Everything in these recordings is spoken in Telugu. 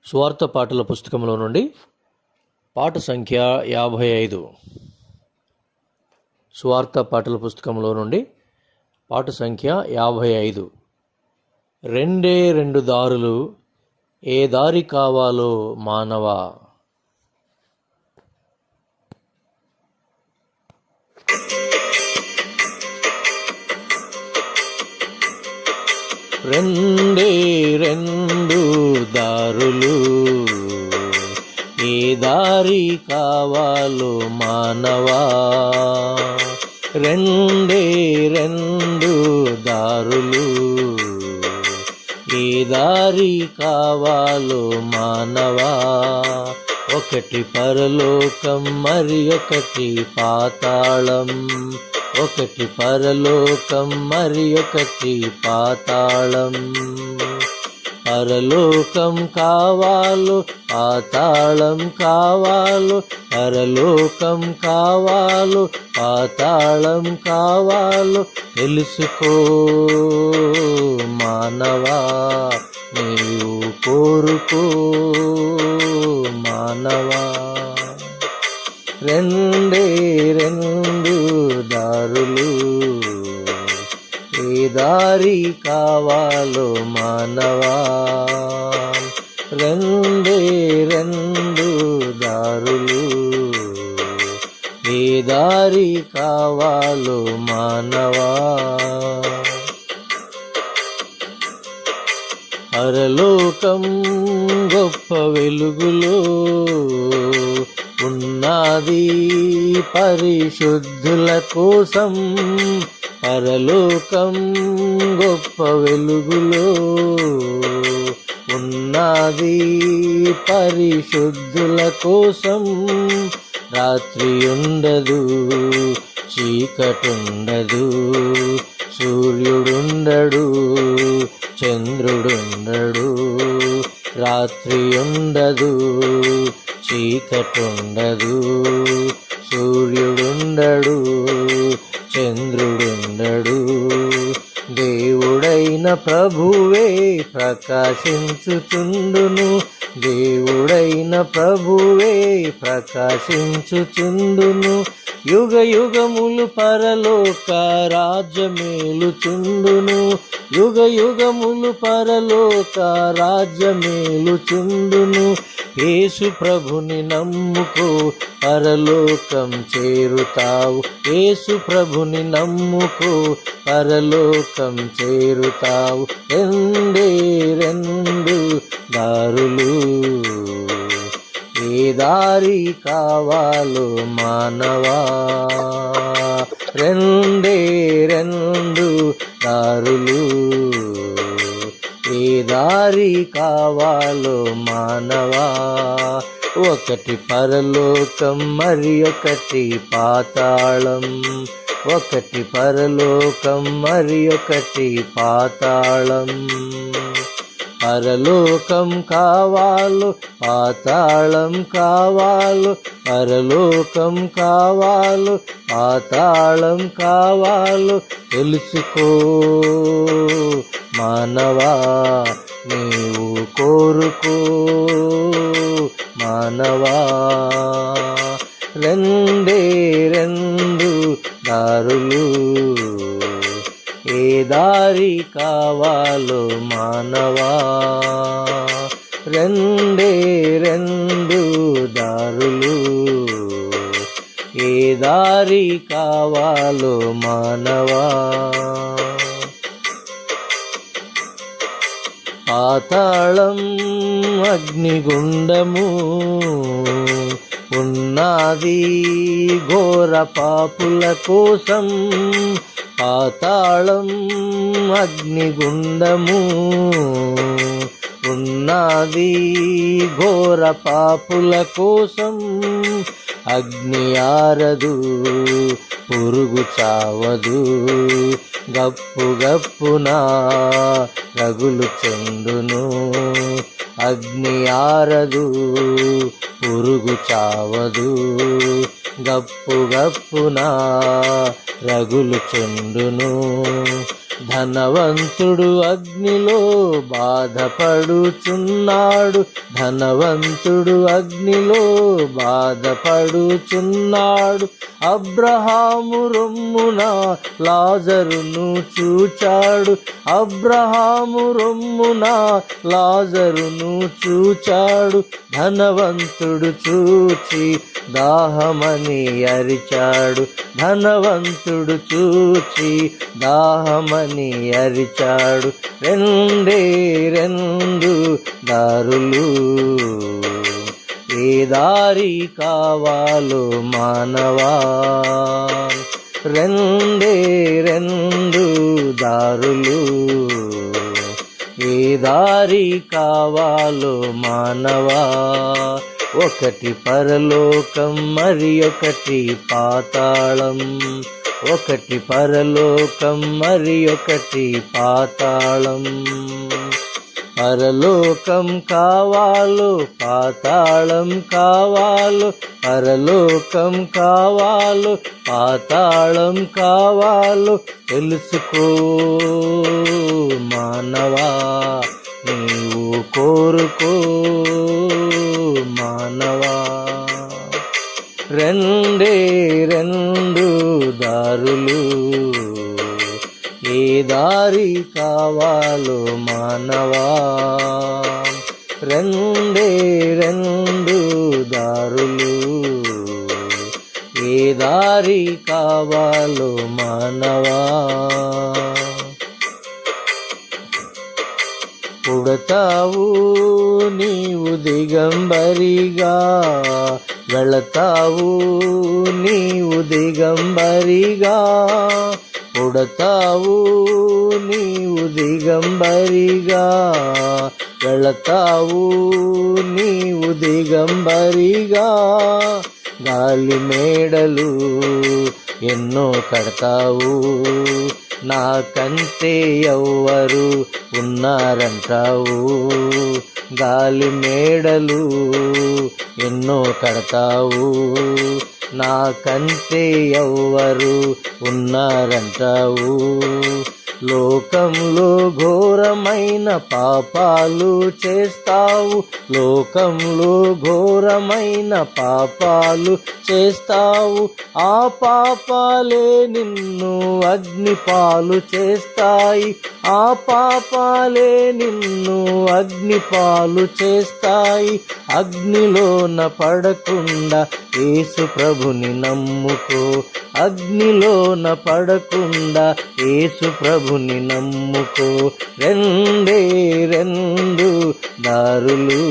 స్వార్థ పాటల పుస్తకంలో నుండి పాట సంఖ్య 55. స్వార్థ పాటల పుస్తకంలో నుండి పాట సంఖ్య 55. రెండే రెండు దారులు, ఏ దారి కావాలో మానవా. రెండే రెండు దారులు, ఏ దారి కావాలో మానవా. రెండే రెండు దారులు, ఏ దారి కావాలో మానవా. ఒకటి పరలోకం, మరి ఒకటి పాతాళం. ఒకటి పరలోకం, మరి ఒకటి పాతాళం. పరలోకం కావాలో పాతాళం కావాలో, పరలోకం కావాలో పాతాళం కావాలో తెలుసుకో మానవా. నీవు కోరుకో మానవా. రెండే రెండు దారులు, ఏ దారి కావాలో మానవా. రెండే రెండు దారులు, ఏ దారి కావాలో మానవా. పరలోకం గొప్ప వెలుగులో ఉన్నది పరిశుద్ధుల కోసం. పరలోకం గొప్ప వెలుగులో ఉన్నది పరిశుద్ధుల కోసం. రాత్రి ఉండదు, చీకటుండదు, సూర్యుడుండడు, చంద్రుడుండడు. రాత్రి ఉండదు, చీకటుండదు, సూర్యుడుండడు, చంద్రుడుండడు. దేవుడైన ప్రభువే ప్రకాశించుచుండును. దేవుడైన ప్రభువే ప్రకాశించుచుండును. యుగ యుగములు పరలోక రాజ్యమేలుచుండును. యుగ యుగములు పరలోక రాజ్యమేలుచుండును. యేసు ప్రభుని నమ్ముకో, పరలోకం చేరుతావు. యేసు ప్రభుని నమ్ముకో, పరలోకం చేరుతావు. రెండే రెండు దారులు, ఏ దారి కావాలో మానవా. రెండే రెండు దారులు, ఏ దారి కావాలో మానవా. ఒకటి పరలోకం, మరి ఒకటి పాతాళం. ఒకటి పరలోకం, మరి ఒకటి పాతాళం. పరలోకం కావాలో పాతాళం కావాలో, పరలోకం కావాలో పాతాళం కావాలో తెలుసుకో మానవా. నీవు కోరుకో మానవా. రెండే రెండు దారులు, ఏ దారి కావాలో మానవా. రెండే రెండు దారులు, ఏ దారి కావాలో మానవా. పాతాళం అగ్నిగుండము ఉన్నది ఘోర పాపుల కోసం. పాతాళం అగ్నిగుండము ఉన్నది ఘోర పాపుల కోసం. అగ్ని ఆరదు, పురుగు చావదు, గప్పు గప్పున రగులుచుండును. అగ్ని ఆరదు, పురుగు చావదు, గప్పు గప్పున రగులుచుండును. ధనవంతుడు అగ్నిలో బాధపడుచున్నాడు, ధనవంతుడు అగ్నిలో బాధపడుచున్నాడు. అబ్రహాము రొమ్మున లాజరును చూచాడు, అబ్రహాము రొమ్మున లాజరును చూచాడు. ధనవంతుడు చూచి దాహమని అరిచాడు, ధనవంతుడు చూచి దాహమని అరిచాడు. రెండే రెండు దారులు, ఏ దారి కావాలో మానవా. రెండే రెండు దారులు, ఏ దారి కావాలో మానవా. ఒకటి పరలోకం మరి ఒకటి పాతాళం, ఒకటి పరలోకం మరి ఒకటి పాతాళం. పరలోకం కావాలో పాతాళం కావాలో, పరలోకం కావాలో పాతాళం కావాలో తెలుసుకో మానవా, నీవు కోరుకో మానవా. రెండే రెండు దారులు, ఏ దారి కావాలో మానవా. రెండే రెండు దారులు, ఏ దారి కావాలో మానవా. పుడతావు నీవు దిగంబరిగా, వెళతావు నీవు దిగంబరిగా. పుడతావు నీవు దిగంబరిగా, వెళతావు నీవు దిగంబరిగా. గాలి మేడలు ఎన్నో కడతావు, నాకంటే ఎవ్వరు ఉన్నారంటావు. గాలి మేడలు ఎన్నో కడతావు, నాకంటే ఎవ్వరు ఉన్నారంటావు. లోకంలో ఘోరమైన పాపాలు చేస్తావు, లోకంలో ఘోరమైన పాపాలు చేస్తావు. ఆ పాపాలే నిన్ను అగ్నిపాలు చేస్తాయి, ఆ పాపాలే నిన్ను అగ్నిపాలు చేస్తాయి. అగ్నిలోన పడకుండా యేసు ప్రభుని నమ్ముకో, అగ్నిలోన పడకుండా యేసు ప్రభుని నమ్ముకో. రెండే రెండు దారులు,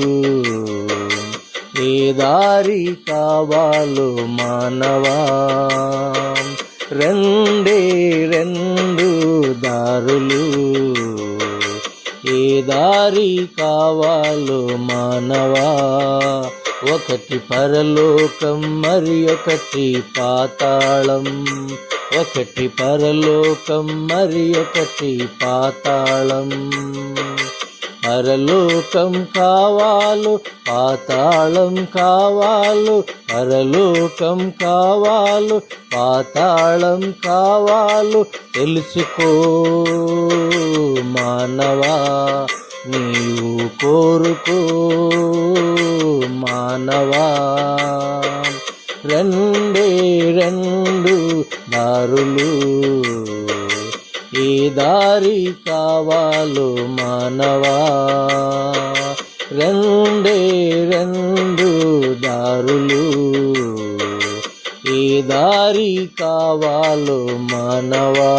ఏ దారి కావాలో మానవా. రెండే రెండు దారులు, ఏ దారి కావాలో మానవా. ఒకటి పరలోకం మరి ఒకటి పాతాళం, ఒకటి పరలోకం మరి ఒకటి పాతాళం. పరలోకం కావాలో పాతాళం కావాలో, పరలోకం కావాలో పాతాళం కావాలో తెలుసుకో మానవా, నీవు కోరుకో మానవా. రెండే రెండు దారులు, ఏ దారి కావాలో మానవా. రెండే రెండు దారులు, ఏ దారి కావాలో మానవా.